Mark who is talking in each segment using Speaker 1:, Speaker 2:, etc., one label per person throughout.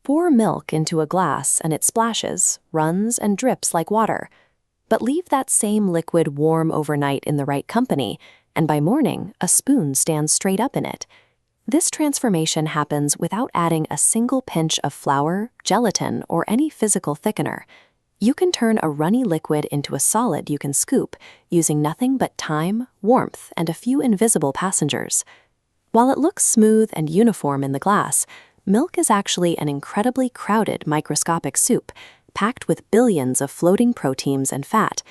Speaker 1: Pour milk into a glass and it splashes, runs, and drips like water. But leave that same liquid warm overnight in the right company, and by morning, a spoon stands straight up in it. This transformation happens without adding a single pinch of flour, gelatin, or any physical thickener. You can turn a runny liquid into a solid you can scoop, using nothing but time, warmth, and a few invisible passengers. While it looks smooth and uniform in the glass, milk is actually an incredibly crowded microscopic soup, packed with billions of floating proteins and fat.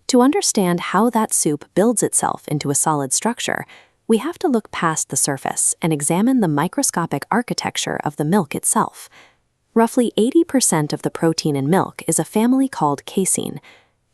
Speaker 1: To understand how that soup builds itself into a solid structure, we have to look past the surface and examine the microscopic architecture of the milk itself. Roughly 80% of the protein in milk is a family called casein.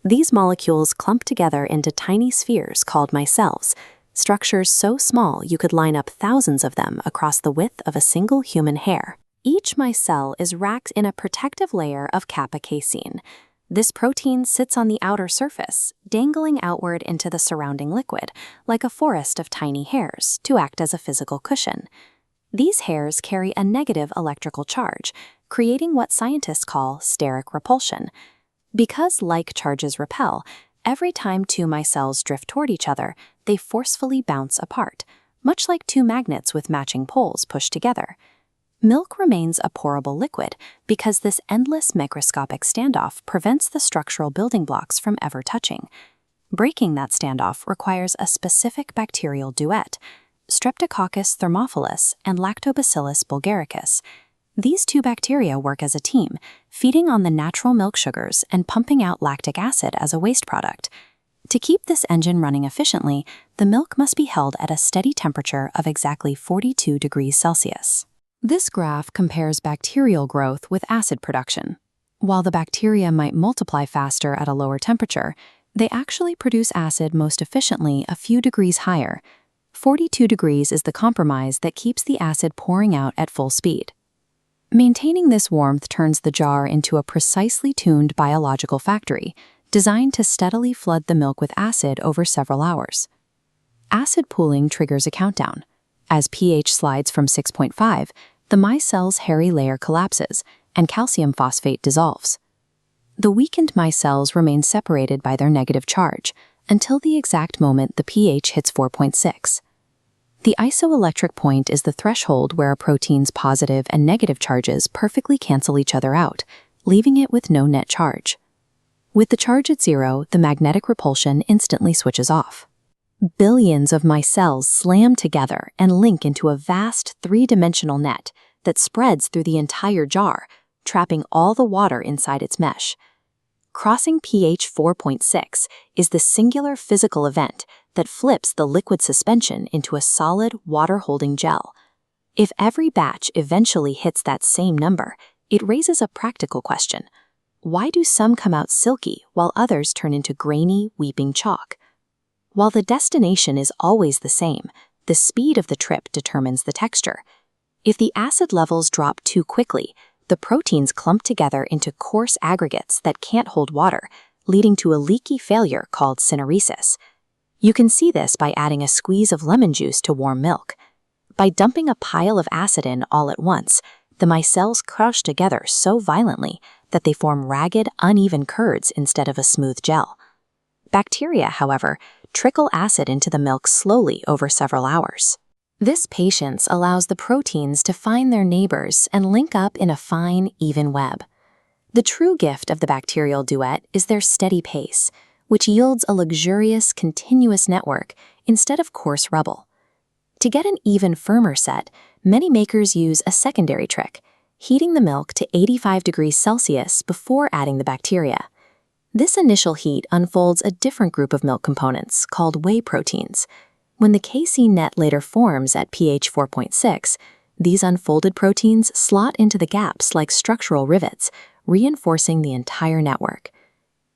Speaker 1: These molecules clump together into tiny spheres called micelles, structures so small you could line up thousands of them across the width of a single human hair. Each micelle is wrapped in a protective layer of kappa-casein. This protein sits on the outer surface, dangling outward into the surrounding liquid, like a forest of tiny hairs, to act as a physical cushion. These hairs carry a negative electrical charge, creating what scientists call steric repulsion. Because like charges repel, every time two micelles drift toward each other, they forcefully bounce apart, much like two magnets with matching poles pushed together. Milk remains a pourable liquid because this endless microscopic standoff prevents the structural building blocks from ever touching. Breaking that standoff requires a specific bacterial duet, Streptococcus thermophilus and Lactobacillus bulgaricus. These two bacteria work as a team, feeding on the natural milk sugars and pumping out lactic acid as a waste product. To keep this engine running efficiently, the milk must be held at a steady temperature of exactly 42 degrees Celsius. This graph compares bacterial growth with acid production. While the bacteria might multiply faster at a lower temperature, they actually produce acid most efficiently a few degrees higher. 42 degrees is the compromise that keeps the acid pouring out at full speed. Maintaining this warmth turns the jar into a precisely tuned biological factory, designed to steadily flood the milk with acid over several hours. Acid pooling triggers a countdown. As pH slides from 6.5, the micelles' hairy layer collapses, and calcium phosphate dissolves. The weakened micelles remain separated by their negative charge until the exact moment the pH hits 4.6. The isoelectric point is the threshold where a protein's positive and negative charges perfectly cancel each other out, leaving it with no net charge. With the charge at zero, the magnetic repulsion instantly switches off. Billions of micelles slam together and link into a vast three-dimensional net that spreads through the entire jar, trapping all the water inside its mesh. Crossing pH 4.6 is the singular physical event that flips the liquid suspension into a solid, water-holding gel. If every batch eventually hits that same number, it raises a practical question. Why do some come out silky while others turn into grainy, weeping chalk? While the destination is always the same, the speed of the trip determines the texture. If the acid levels drop too quickly, the proteins clump together into coarse aggregates that can't hold water, leading to a leaky failure called syneresis. You can see this by adding a squeeze of lemon juice to warm milk. By dumping a pile of acid in all at once, the micelles crush together so violently that they form ragged, uneven curds instead of a smooth gel. Bacteria, however, trickle acid into the milk slowly over several hours. This patience allows the proteins to find their neighbors and link up in a fine, even web. The true gift of the bacterial duet is their steady pace, which yields a luxurious, continuous network instead of coarse rubble. To get an even firmer set, many makers use a secondary trick, heating the milk to 85 degrees Celsius before adding the bacteria. This initial heat unfolds a different group of milk components called whey proteins. When the casein net later forms at pH 4.6, these unfolded proteins slot into the gaps like structural rivets, reinforcing the entire network.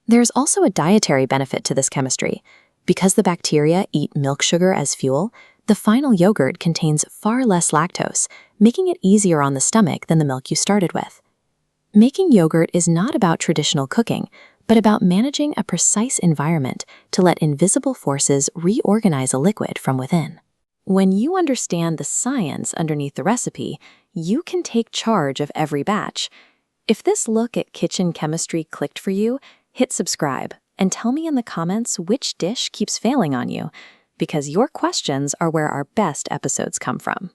Speaker 1: There's also a dietary benefit to this chemistry. Because the bacteria eat milk sugar as fuel, the final yogurt contains far less lactose, making it easier on the stomach than the milk you started with. Making yogurt is not about traditional cooking, but about managing a precise environment to let invisible forces reorganize a liquid from within. When you understand the science underneath the recipe, you can take charge of every batch. If this look at kitchen chemistry clicked for you, hit subscribe and tell me in the comments which dish keeps failing on you, because your questions are where our best episodes come from.